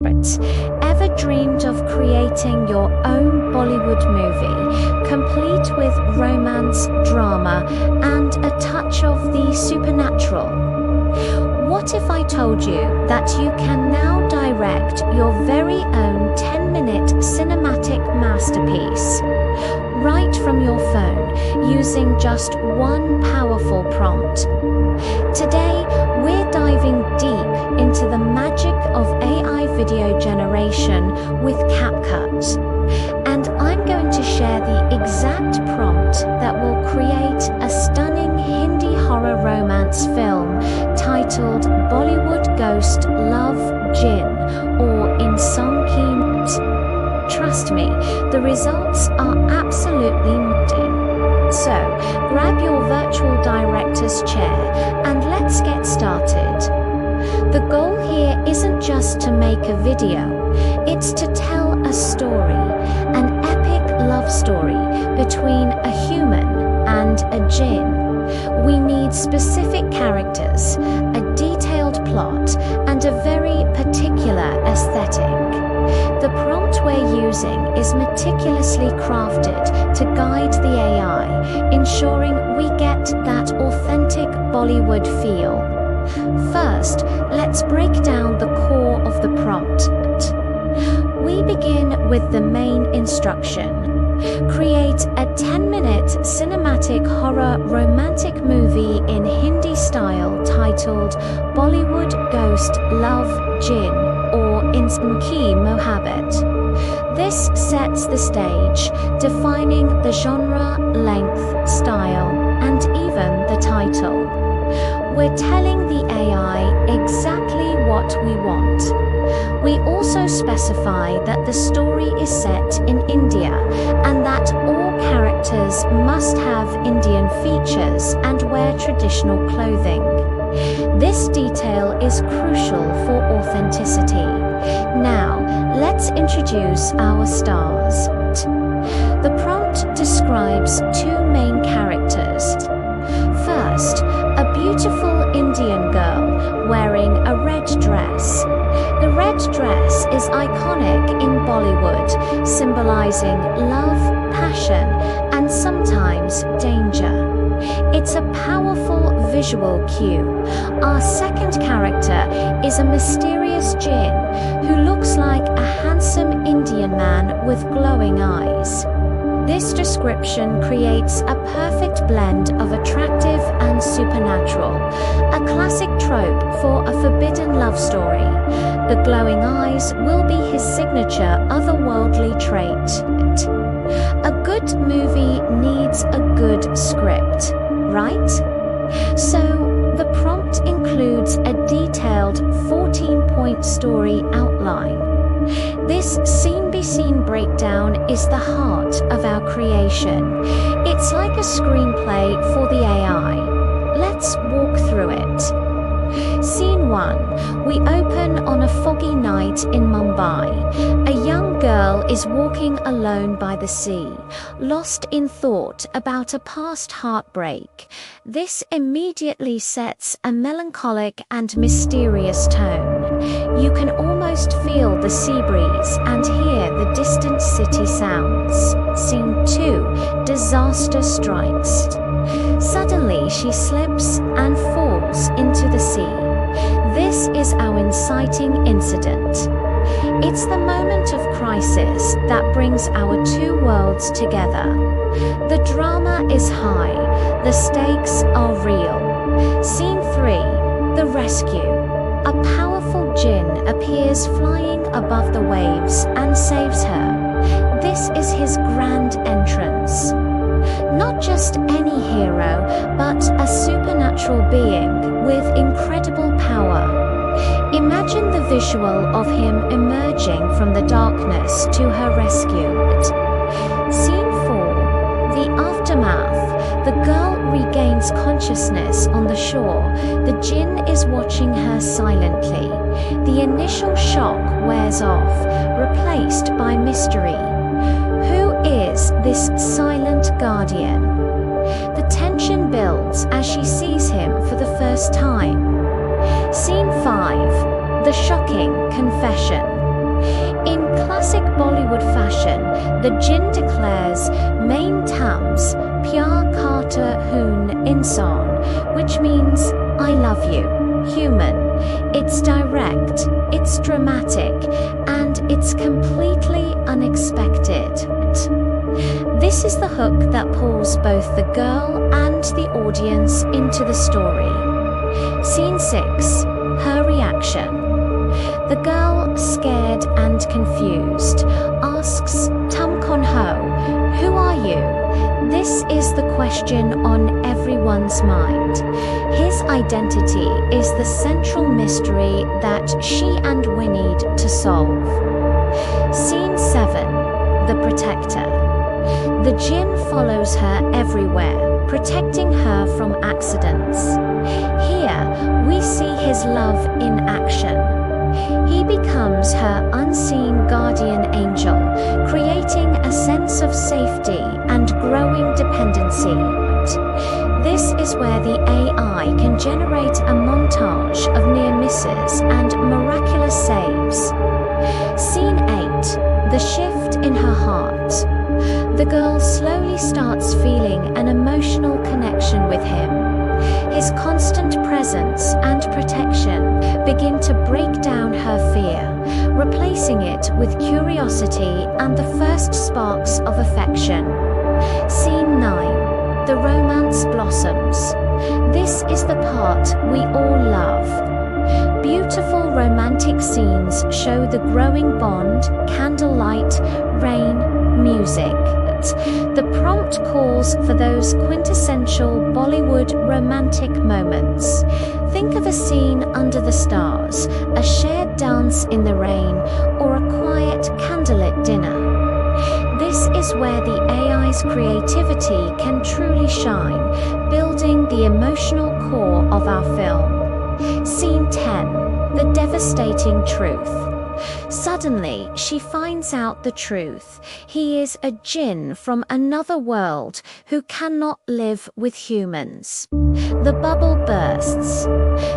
Ever dreamed of creating your own Bollywood movie, complete with romance, drama, and a touch of the supernatural? What if I told you that you can now direct your very own 10-minute cinematic masterpiece right from your phone using just one powerful prompt? Today, we're diving deep into the magic of AI video generation with CapCut, and I'm going to share the exact prompt that will create a stunning Hindi horror romance film titled Bollywood Ghost Love Jinn or Insaan. Trust me, the results are absolutely stunning. So, grab your virtual director's chair and let's get started. The goal here isn't just to make a video, it's to tell a story, an epic love story between a human and a jinn. We need specific characters, a detailed plot, and a very particular aesthetic. The prompt we're using is meticulously crafted to guide the AI, ensuring we get that authentic Bollywood feel. First, let's break down the core of the prompt. We begin with the main instruction. Create a 10-minute cinematic horror romantic movie in Hindi style titled Bollywood Ghost Love Jinn or Insaan Mohabbat. This sets the stage, defining the genre, length, style, and even the title. We're telling the AI exactly what we want. We also specify that the story is set in India and that all characters must have Indian features and wear traditional clothing. This detail is crucial for authenticity. Now, let's introduce our stars. The prompt describes two main characters. First, a beautiful Indian girl wearing a red dress. The red dress is iconic in Bollywood, symbolizing love, passion, and sometimes danger. It's a powerful visual cue. Our second character is a mysterious jinn who looks like a handsome Indian man with glowing eyes. This description creates a perfect blend of attractive and supernatural, a classic trope for a forbidden love story. The glowing eyes will be his signature otherworldly trait. A good movie needs a good script, right? So, the prompt includes a detailed 14-point story outline. This scene-by-scene breakdown is the heart of our creation. It's like a screenplay for the AI. Let's walk through it. Scene 1. We open on a foggy night in Mumbai. A young girl is walking alone by the sea, lost in thought about a past heartbreak. This immediately sets a melancholic and mysterious tone. You can almost feel the sea breeze and hear the distant city sounds. Scene 2. Disaster strikes. Suddenly she slips and falls into the sea. This is our inciting incident. It's the moment of crisis that brings our two worlds together. The drama is high, the stakes are real. Scene 3. The rescue. A powerful jinn appears flying above the waves and saves her. This is his grand entrance. Not just any hero, but a supernatural being with incredible power. Imagine the visual of him emerging from the darkness to her rescue. Scene 4. The aftermath. The girl regains consciousness on the shore. The jinn is watching her silently. The initial shock wears off, replaced by mystery. Who is this silent guardian? The tension builds as she sees him for the first time. Scene 5. The shocking confession. In classic Bollywood fashion, the Jinn declares Main Tams Pyar Karta Hoon Insaan, which means I love you, human. It's direct, it's dramatic, and it's completely unexpected. This is the hook that pulls both the girl and the audience into the story. Scene 6. Her reaction. The girl, scared and confused, asks Tum Kon Ho, who are you? This is the question on everyone's mind. His identity is the central mystery that she and we need to solve. Scene 7. The Protector. The Jinn follows her everywhere, protecting her from accidents. Here, we see his love in action. He becomes her unseen guardian angel, creating a sense of safety and growing dependency. This is where the AI can generate a montage of near misses and miraculous saves. Scene 8. The shift in her heart. The girl slowly starts feeling an emotional connection with him. His constant presence and protection begin to break down her fear, replacing it with curiosity and the first sparks of affection. Scene 9. The romance blossoms. This is the part we all love. Beautiful romantic scenes show the growing bond, candlelight, rain, music. The prompt calls for those quintessential Bollywood romantic moments. Think of a scene under the stars, a shared dance in the rain, or a quiet candlelit dinner. This is where the AI's creativity can truly shine, building the emotional core of our film. Scene 10. The devastating truth. Suddenly, she finds out the truth. He is a Jinn from another world who cannot live with humans. The bubble bursts.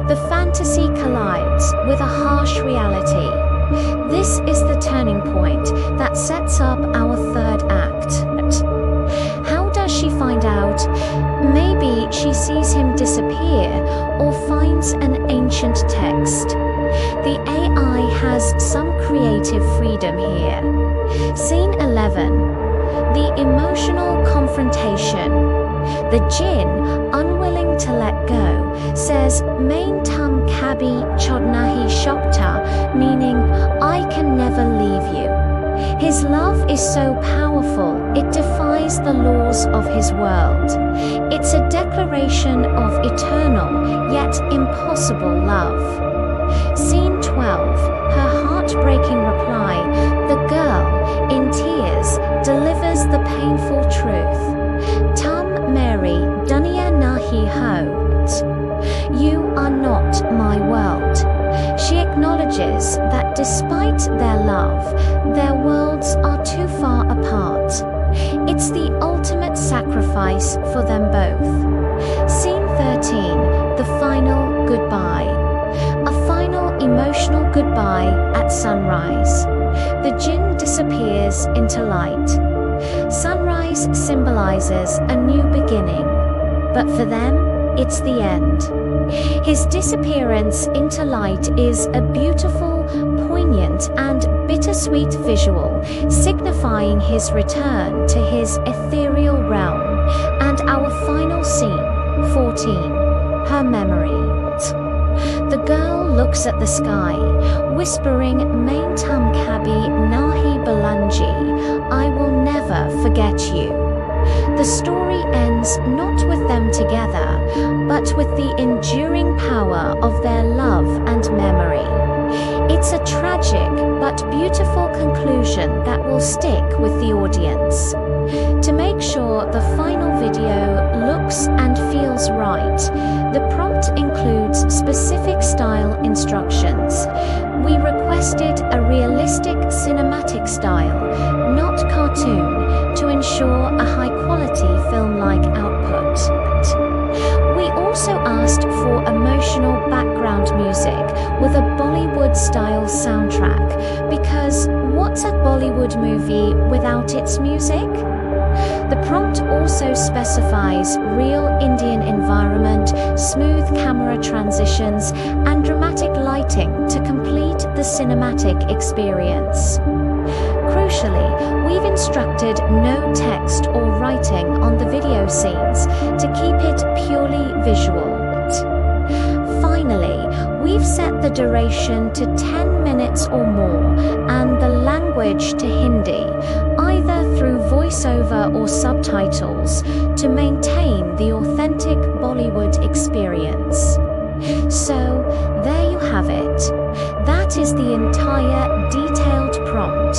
The fantasy collides with a harsh reality. This is the turning point that sets up our third act. How does she find out? Maybe she sees him disappear or finds an ancient text. The AI has some creative freedom here. Scene 11. The emotional confrontation. The Jinn, unwilling to let go, says Main Tum Kabi Chodnahi Shokta, meaning I can never leave you. His love is so powerful, it defies the laws of his world. It's a declaration of eternal, yet impossible love. Scene 12. Her heartbreaking reply. The girl, in tears, delivers the painful truth. Tum Mary Duniya Nahi Ho. You are not my world. She acknowledges that despite their love, their worlds are too far apart. It's the ultimate sacrifice for them both. Scene 13. The final goodbye. A final emotional goodbye at sunrise. The Jinn disappears into light. Sunrise symbolizes a new beginning, but for them, it's the end. His disappearance into light is a beautiful, poignant, and bittersweet visual, signifying his return to his ethereal realm. And our final scene, 14, her memory. The girl looks at the sky, whispering Main Tum Kabi Nahi Balanji, I will never forget you. The story ends not with them together, but with the enduring power of their love and memory. It's a tragic but beautiful conclusion that will stick with the audience. To make sure the final video looks and feels right, the prompt includes specific style instructions. We requested a realistic cinematic style, not cartoon, to ensure a high-quality film-like output. We also asked for emotional background music with a Bollywood-style soundtrack because what about its music? The prompt also specifies real Indian environment, smooth camera transitions, and dramatic lighting to complete the cinematic experience. Crucially, we've instructed no text or writing on the video scenes to keep it purely visual. Finally, we've set the duration to 10 minutes or more and the language to Hindi, either through voiceover or subtitles, to maintain the authentic Bollywood experience. So, there you have it. That is the entire detailed prompt.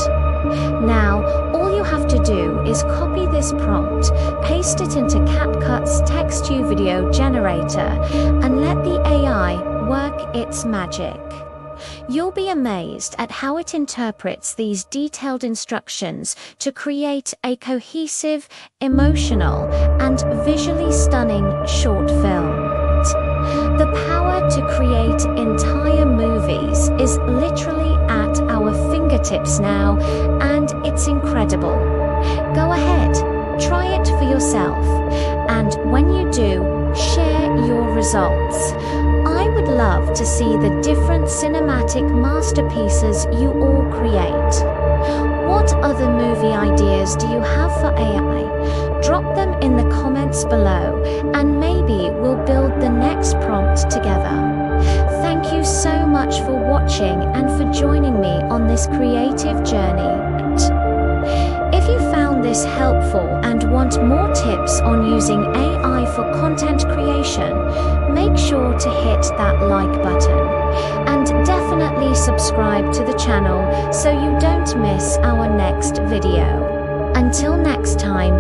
Now, all you have to do is copy this prompt, paste it into CapCut's text-to-video generator, and let the AI work its magic. You'll be amazed at how it interprets these detailed instructions to create a cohesive, emotional, and visually stunning short film. The power to create entire movies is literally at our fingertips now, and it's incredible. Go ahead, try it for yourself, and when you do, share your results. I would love to see the different cinematic masterpieces you all create. What other movie ideas do you have for AI? Drop them in the comments below, and maybe we'll build the next prompt together. Thank you so much for watching and for joining me on this creative journey. If you found this helpful and want more tips on using AI for content creation, make sure to hit that like button. And definitely subscribe to the channel so you don't miss our next video. Until next time,